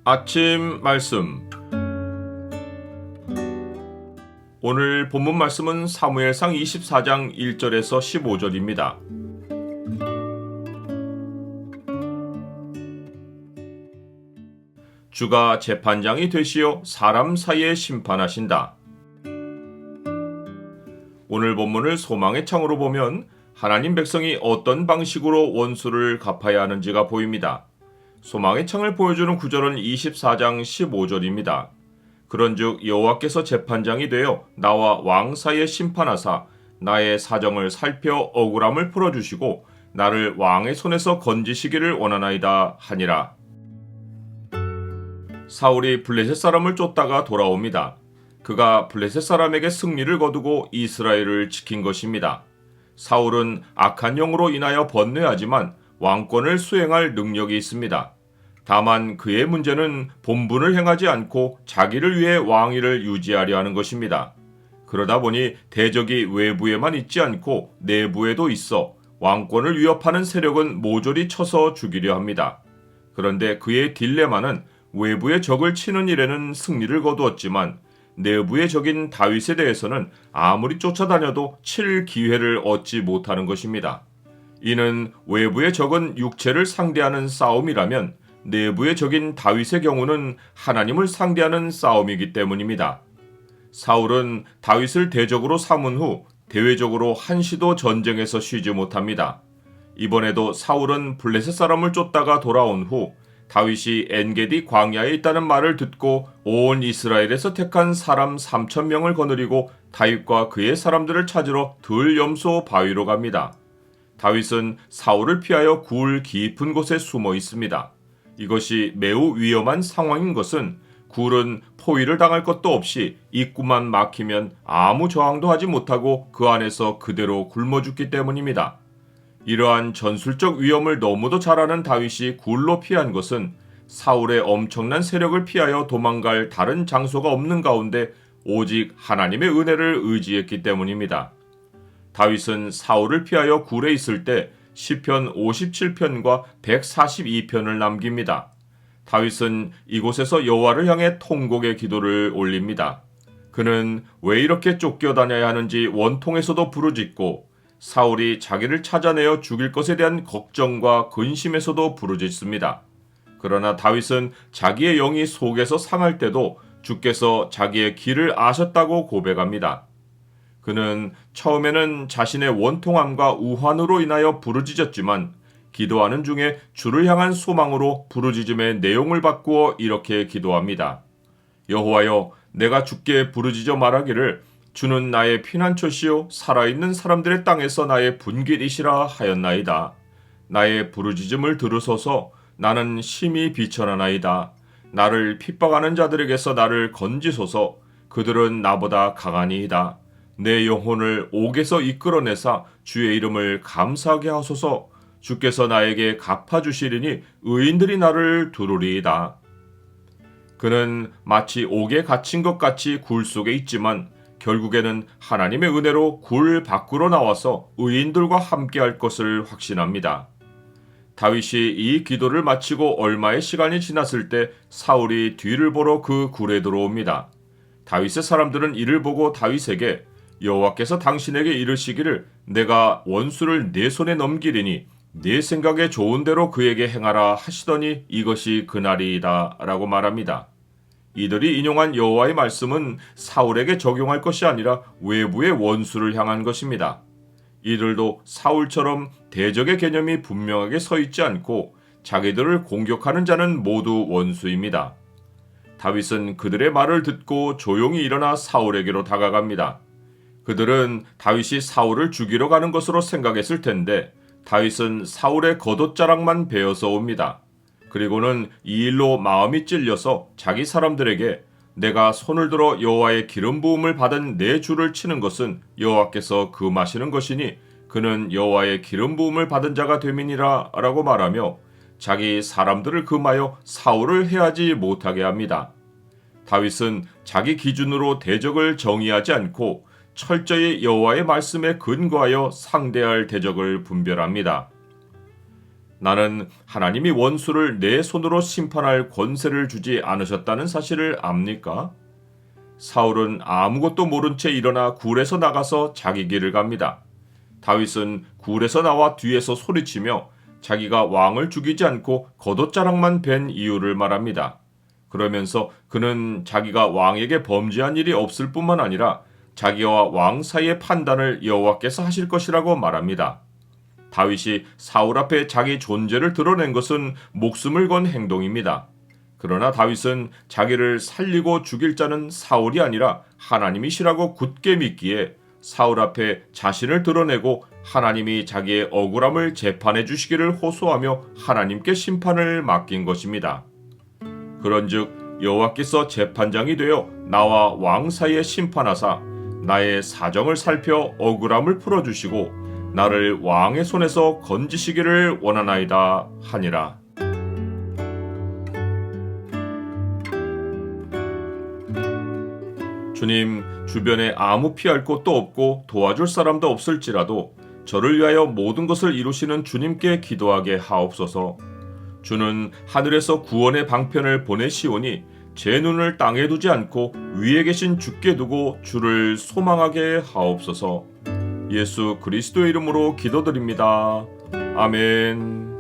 아침 말씀. 오늘 본문 말씀은 사무엘상 24장 1절에서 15절입니다. 주가 재판장이 되시어 사람 사이에 심판하신다. 오늘 본문을 소망의 창으로 보면 하나님 백성이 어떤 방식으로 원수를 갚아야 하는지가 보입니다. 소망의 창을 보여주는 구절은 24장 15절입니다. 그런즉 여호와께서 재판장이 되어 나와 왕 사이에 심판하사 나의 사정을 살펴 억울함을 풀어주시고 나를 왕의 손에서 건지시기를 원하나이다 하니라. 사울이 블레셋 사람을 쫓다가 돌아옵니다. 그가 블레셋 사람에게 승리를 거두고 이스라엘을 지킨 것입니다. 사울은 악한 영으로 인하여 번뇌하지만 왕권을 수행할 능력이 있습니다. 다만 그의 문제는 본분을 행하지 않고 자기를 위해 왕위를 유지하려 하는 것입니다. 그러다 보니 대적이 외부에만 있지 않고 내부에도 있어 왕권을 위협하는 세력은 모조리 쳐서 죽이려 합니다. 그런데 그의 딜레마는 외부의 적을 치는 일에는 승리를 거두었지만 내부의 적인 다윗에 대해서는 아무리 쫓아다녀도 칠 기회를 얻지 못하는 것입니다. 이는 외부의 적은 육체를 상대하는 싸움이라면 내부의 적인 다윗의 경우는 하나님을 상대하는 싸움이기 때문입니다. 사울은 다윗을 대적으로 삼은 후 대외적으로 한시도 전쟁에서 쉬지 못합니다. 이번에도 사울은 블레셋 사람을 쫓다가 돌아온 후 다윗이 엔게디 광야에 있다는 말을 듣고 온 이스라엘에서 택한 사람 3,000명을 거느리고 다윗과 그의 사람들을 찾으러 들염소 바위로 갑니다. 다윗은 사울을 피하여 굴 깊은 곳에 숨어 있습니다. 이것이 매우 위험한 상황인 것은 굴은 포위를 당할 것도 없이 입구만 막히면 아무 저항도 하지 못하고 그 안에서 그대로 굶어 죽기 때문입니다. 이러한 전술적 위험을 너무도 잘 아는 다윗이 굴로 피한 것은 사울의 엄청난 세력을 피하여 도망갈 다른 장소가 없는 가운데 오직 하나님의 은혜를 의지했기 때문입니다. 다윗은 사울을 피하여 굴에 있을 때 시편 57편과 142편을 남깁니다. 다윗은 이곳에서 여호와를 향해 통곡의 기도를 올립니다. 그는 왜 이렇게 쫓겨다녀야 하는지 원통에서도 부르짖고 사울이 자기를 찾아내어 죽일 것에 대한 걱정과 근심에서도 부르짖습니다. 그러나 다윗은 자기의 영이 속에서 상할 때도 주께서 자기의 길을 아셨다고 고백합니다. 그는 처음에는 자신의 원통함과 우환으로 인하여 부르짖었지만 기도하는 중에 주를 향한 소망으로 부르짖음의 내용을 바꾸어 이렇게 기도합니다. 여호와여, 내가 주께 부르짖어 말하기를 주는 나의 피난처시요 살아있는 사람들의 땅에서 나의 분깃이시라 하였나이다. 나의 부르짖음을 들으소서. 나는 심히 비천하나이다. 나를 핍박하는 자들에게서 나를 건지소서. 그들은 나보다 강하니이다. 내 영혼을 옥에서 이끌어내사 주의 이름을 감사하게 하소서. 주께서 나에게 갚아주시리니 의인들이 나를 두루리이다. 그는 마치 옥에 갇힌 것 같이 굴 속에 있지만 결국에는 하나님의 은혜로 굴 밖으로 나와서 의인들과 함께할 것을 확신합니다. 다윗이 이 기도를 마치고 얼마의 시간이 지났을 때 사울이 뒤를 보러 그 굴에 들어옵니다. 다윗의 사람들은 이를 보고 다윗에게 여호와께서 당신에게 이르시기를 내가 원수를 내 손에 넘기리니 네 생각에 좋은 대로 그에게 행하라 하시더니 이것이 그날이다 라고 말합니다. 이들이 인용한 여호와의 말씀은 사울에게 적용할 것이 아니라 외부의 원수를 향한 것입니다. 이들도 사울처럼 대적의 개념이 분명하게 서 있지 않고 자기들을 공격하는 자는 모두 원수입니다. 다윗은 그들의 말을 듣고 조용히 일어나 사울에게로 다가갑니다. 그들은 다윗이 사울을 죽이러 가는 것으로 생각했을 텐데 다윗은 사울의 겉옷자락만 베어서 옵니다. 그리고는 이 일로 마음이 찔려서 자기 사람들에게 내가 손을 들어 여호와의 기름 부음을 받은 내 주를 치는 것은 여호와께서 금하시는 것이니 그는 여호와의 기름 부음을 받은 자가 됨이니라 라고 말하며 자기 사람들을 금하여 사울을 해하지 못하게 합니다. 다윗은 자기 기준으로 대적을 정의하지 않고 철저히 여호와의 말씀에 근거하여 상대할 대적을 분별합니다. 나는 하나님이 원수를 내 손으로 심판할 권세를 주지 않으셨다는 사실을 압니까? 사울은 아무것도 모른 채 일어나 굴에서 나가서 자기 길을 갑니다. 다윗은 굴에서 나와 뒤에서 소리치며 자기가 왕을 죽이지 않고 겉옷자락만 벤 이유를 말합니다. 그러면서 그는 자기가 왕에게 범죄한 일이 없을 뿐만 아니라 자기와 왕 사이의 판단을 여호와께서 하실 것이라고 말합니다. 다윗이 사울 앞에 자기 존재를 드러낸 것은 목숨을 건 행동입니다. 그러나 다윗은 자기를 살리고 죽일 자는 사울이 아니라 하나님이시라고 굳게 믿기에 사울 앞에 자신을 드러내고 하나님이 자기의 억울함을 재판해 주시기를 호소하며 하나님께 심판을 맡긴 것입니다. 그런즉 여호와께서 재판장이 되어 나와 왕 사이에 심판하사 나의 사정을 살펴 억울함을 풀어주시고 나를 왕의 손에서 건지시기를 원하나이다 하니라. 주님, 주변에 아무 피할 곳도 없고 도와줄 사람도 없을지라도 저를 위하여 모든 것을 이루시는 주님께 기도하게 하옵소서. 주는 하늘에서 구원의 방편을 보내시오니 제 눈을 땅에 두지 않고 위에 계신 주께 두고 주를 소망하게 하옵소서. 예수 그리스도의 이름으로 기도드립니다. 아멘.